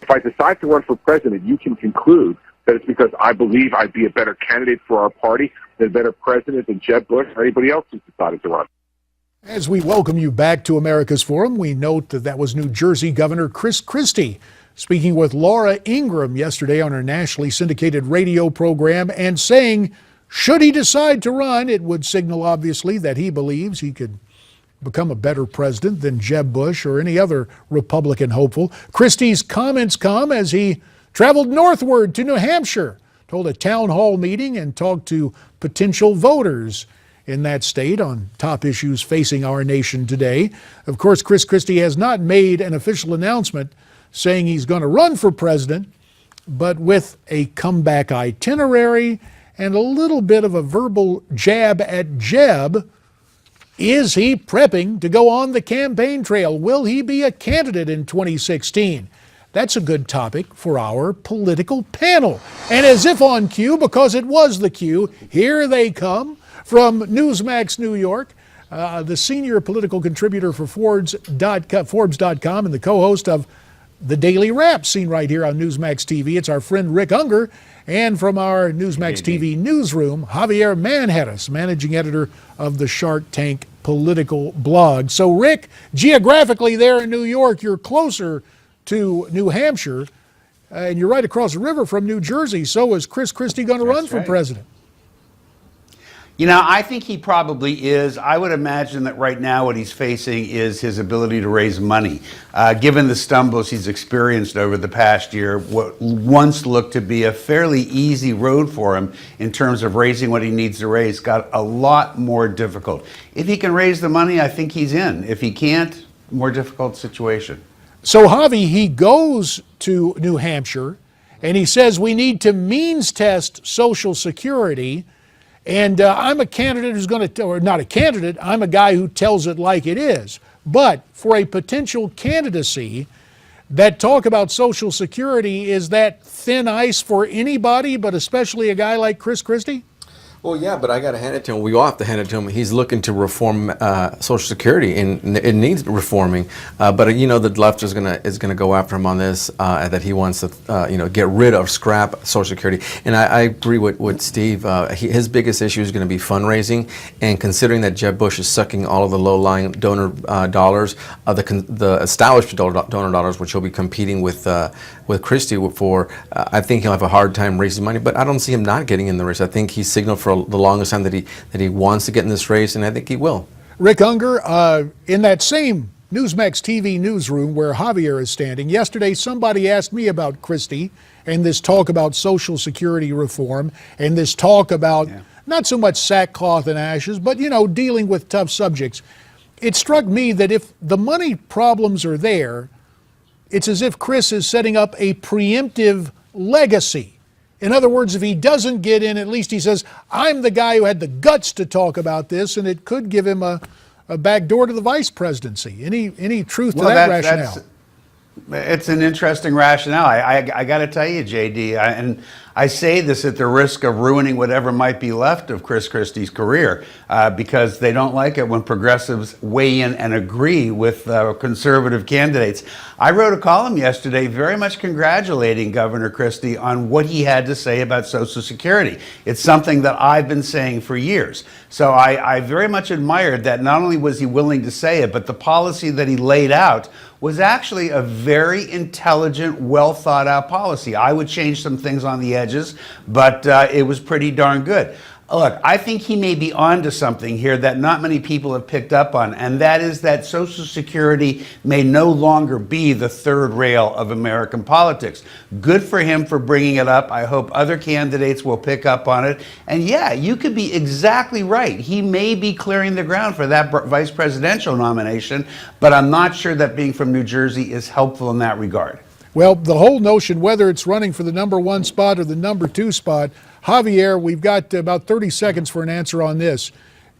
if I decide to run for president, you can conclude that it's because I believe I'd be a better candidate for our party, than a better president than Jeb Bush or anybody else who's decided to run. As we welcome you back to America's Forum, we note that was New Jersey Governor Chris Christie speaking with Laura Ingraham yesterday on her nationally syndicated radio program and saying, should he decide to run, it would signal obviously that he believes he could become a better president than Jeb Bush or any other Republican hopeful. Christie's comments come as he traveled northward to New Hampshire, told a town hall meeting and talked to potential voters in that state on top issues facing our nation today. Of course, Chris Christie has not made an official announcement saying he's going to run for president, but with a comeback itinerary and a little bit of a verbal jab at Jeb. Is he prepping to go on the campaign trail? Will he be a candidate in 2016? That's a good topic for our political panel. And as if on cue, because it was the cue, here they come from Newsmax New York, the senior political contributor for Forbes.com and the co-host of The Daily Wrap, seen right here on Newsmax TV. It's our friend Rick Ungar. And from our Newsmax TV newsroom, Javier Manjarres, managing editor of the Shark Tank political blog. So, Rick, geographically there in New York, you're closer to New Hampshire, and you're right across the river from New Jersey. So is Chris Christie going to run for president? You know, I think he probably is. I would imagine that right now what he's facing is his ability to raise money. Given the stumbles he's experienced over the past year, what once looked to be a fairly easy road for him in terms of raising what he needs to raise got a lot more difficult. If he can raise the money, I think he's in. If he can't, more difficult situation. So, Javi, he goes to New Hampshire and he says we need to means test Social Security. And I'm a candidate who's going to, or not a candidate, I'm a guy who tells it like it is. But for a potential candidacy, that talk about Social Security, is that thin ice for anybody, but especially a guy like Chris Christie? Well, yeah, but I got to hand it to him. We all have to hand it to him. He's looking to reform Social Security, and it needs reforming. But you know, the left is gonna go after him on this. That he wants to get rid of, scrap Social Security. And I agree with Steve. His biggest issue is going to be fundraising. And considering that Jeb Bush is sucking all of the low-lying donor dollars, the established donor dollars, which he'll be competing with Christie for, I think he'll have a hard time raising money. But I don't see him not getting in the race. I think he signaled for the longest time that he wants to get in this race, and I think he will. Rick Ungar, in that same Newsmax TV newsroom where Javier is standing, yesterday somebody asked me about Christie and this talk about Social Security reform and this talk about not so much sackcloth and ashes, but, you know, dealing with tough subjects. It struck me that if the money problems are there, it's as if Chris is setting up a preemptive legacy. In other words, if he doesn't get in, at least he says, I'm the guy who had the guts to talk about this, and it could give him a back door to the vice presidency. Any truth to that rationale? It's an interesting rationale. I got to tell you, JD, and I say this at the risk of ruining whatever might be left of Chris Christie's career, because they don't like it when progressives weigh in and agree with conservative candidates. I wrote a column yesterday very much congratulating Governor Christie on what he had to say about Social Security. It's something that I've been saying for years. So I very much admired that not only was he willing to say it, but the policy that he laid out was actually a very intelligent, well thought out policy. I would change some things on the edges, but it was pretty darn good. Look, I think he may be onto something here that not many people have picked up on, and that is that Social Security may no longer be the third rail of American politics. Good for him for bringing it up. I hope other candidates will pick up on it. And yeah, you could be exactly right. He may be clearing the ground for that vice presidential nomination, but I'm not sure that being from New Jersey is helpful in that regard. Well, the whole notion, whether it's running for the #1 spot or the #2 spot, Javier, we've got about 30 seconds for an answer on this.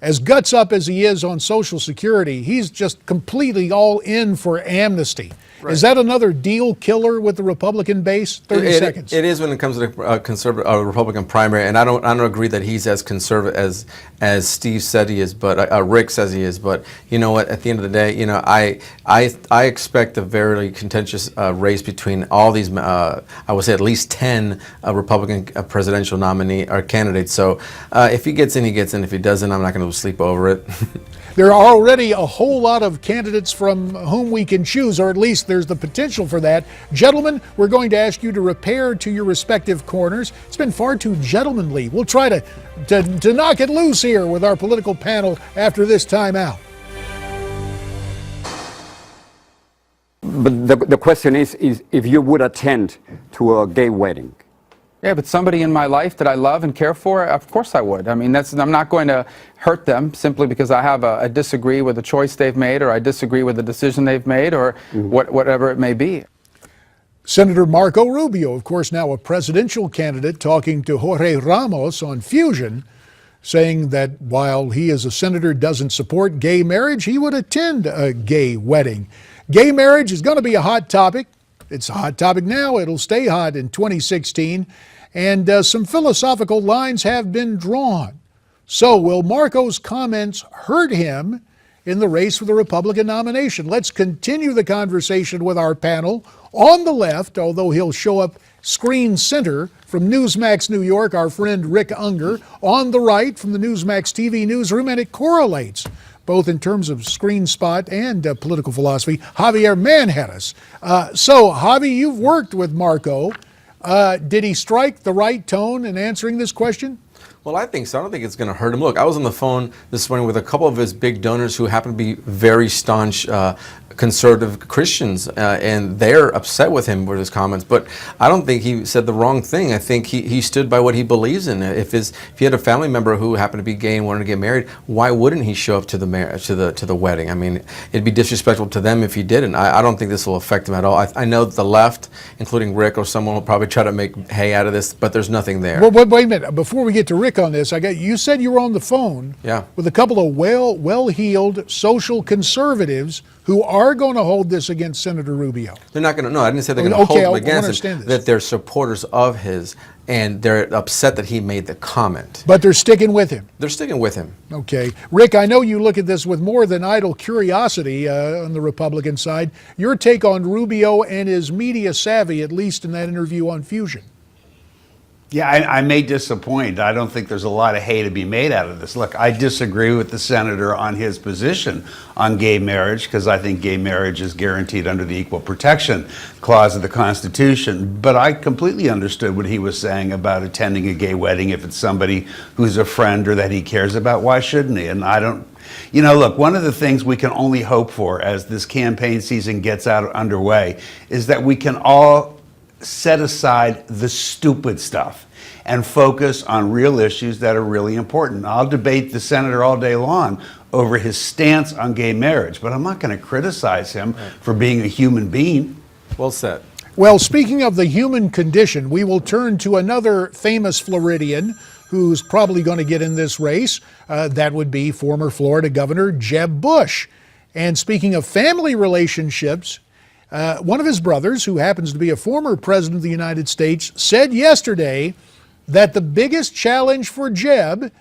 As guts up as he is on Social Security, he's just completely all in for amnesty. Is that another deal killer with the Republican base? 30 seconds. It is when it comes to the Republican primary, and I don't agree that he's as conservative as Steve said he is, but Rick says he is. But you know what? At the end of the day, you know, I expect a very contentious race between all these. I would say at least 10 Republican presidential nominee or candidates. So if he gets in, he gets in. If he doesn't, I'm not going to sleep over it. There are already a whole lot of candidates from whom we can choose, or at least there's the potential for that. Gentlemen, we're going to ask you to repair to your respective corners. It's been far too gentlemanly. We'll try to knock it loose here with our political panel after this time out. But the question is if you would attend to a gay wedding. Yeah, but somebody in my life that I love and care for, of course I would. I mean, I'm not going to hurt them simply because I disagree with the choice they've made, or I disagree with the decision they've made, or whatever it may be. Senator Marco Rubio, of course, now a presidential candidate, talking to Jorge Ramos on Fusion, saying that while he as a senator doesn't support gay marriage, he would attend a gay wedding. Gay marriage is going to be a hot topic. It's a hot topic now. It'll stay hot in 2016. And some philosophical lines have been drawn. So will Marco's comments hurt him in the race for the Republican nomination? Let's continue the conversation with our panel. On the left, although he'll show up screen center from Newsmax New York, our friend Rick Ungar. On the right from the Newsmax TV newsroom, and it correlates both in terms of screen spot and political philosophy, Javier Manjarres. So, Javi, you've worked with Marco. Did he strike the right tone in answering this question? Well, I think so. I don't think it's going to hurt him. Look, I was on the phone this morning with a couple of his big donors who happen to be very staunch conservative Christians, and they're upset with him with his comments. But I don't think he said the wrong thing. I think he stood by what he believes in. If he had a family member who happened to be gay and wanted to get married, why wouldn't he show up to the wedding? I mean, it'd be disrespectful to them if he didn't. I don't think this will affect him at all. I know the left, including Rick or someone, will probably try to make hay out of this, but there's nothing there. Well, wait a minute. Before we get to Rick on this, you said you were on the phone with a couple of well-heeled social conservatives who are going to hold this against Senator Rubio. They're not going to. No, I didn't say they're going to hold him against it. That they're supporters of his, and they're upset that he made the comment. But they're sticking with him. They're sticking with him. Okay. Rick, I know you look at this with more than idle curiosity on the Republican side. Your take on Rubio and his media savvy, at least in that interview on Fusion. Yeah, I may disappoint. I don't think there's a lot of hay to be made out of this. Look, I disagree with the senator on his position on gay marriage because I think gay marriage is guaranteed under the Equal Protection Clause of the Constitution. But I completely understood what he was saying about attending a gay wedding if it's somebody who's a friend or that he cares about. Why shouldn't he? And I don't... You know, look, one of the things we can only hope for as this campaign season gets underway is that we can all set aside the stupid stuff and focus on real issues that are really important. I'll debate the senator all day long over his stance on gay marriage, but I'm not going to criticize him for being a human being. Well said. Well, speaking of the human condition, we will turn to another famous Floridian who's probably going to get in this race. That would be former Florida Governor Jeb Bush. And speaking of family relationships, one of his brothers, who happens to be a former president of the United States, said yesterday that the biggest challenge for Jeb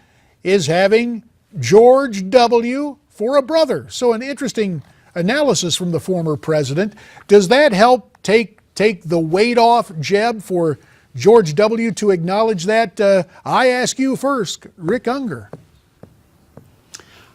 is having George W. for a brother. So an interesting analysis from the former president. Does that help take the weight off Jeb for George W. to acknowledge that? I ask you first, Rick Ungar.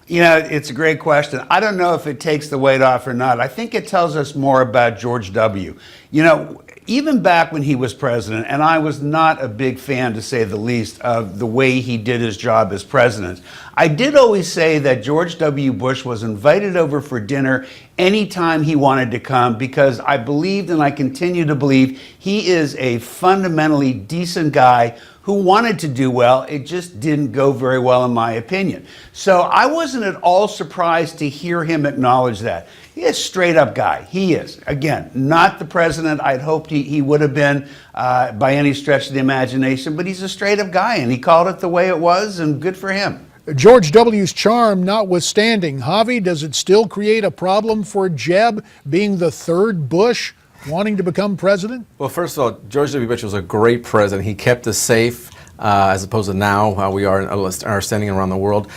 You know, it's a great question. I don't know if it takes the weight off or not. I think it tells us more about George W. You know, even back when he was president, and I was not a big fan, to say the least, of the way he did his job as president, I did always say that George W. Bush was invited over for dinner anytime he wanted to come because I believed, and I continue to believe, he is a fundamentally decent guy who wanted to do well. It just didn't go very well, in my opinion. So I wasn't at all surprised to hear him acknowledge that. He's a straight up guy. He is. Again, not the president I'd hoped he would have been by any stretch of the imagination, but he's a straight up guy, and he called it the way it was, and good for him. George W.'s charm notwithstanding, Javi, does it still create a problem for Jeb being the third Bush wanting to become president? Well, first of all, George W. Bush was a great president. He kept us safe. As opposed to now, how we are standing around the world.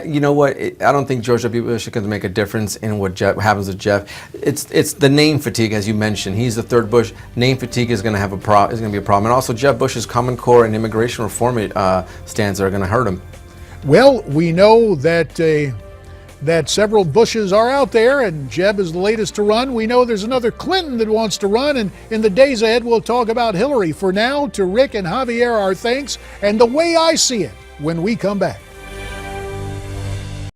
You know what? I don't think George W. Bush is going to make a difference in what happens with Jeff. It's the name fatigue, as you mentioned. He's the third Bush. Name fatigue is going to have is going to be a problem, and also Jeb Bush's Common Core and immigration reform stands are going to hurt him. Well, we know that that several Bushes are out there, and Jeb is the latest to run. We know there's another Clinton that wants to run, and in the days ahead, we'll talk about Hillary. For now, to Rick and Javier, our thanks, and the way I see it when we come back.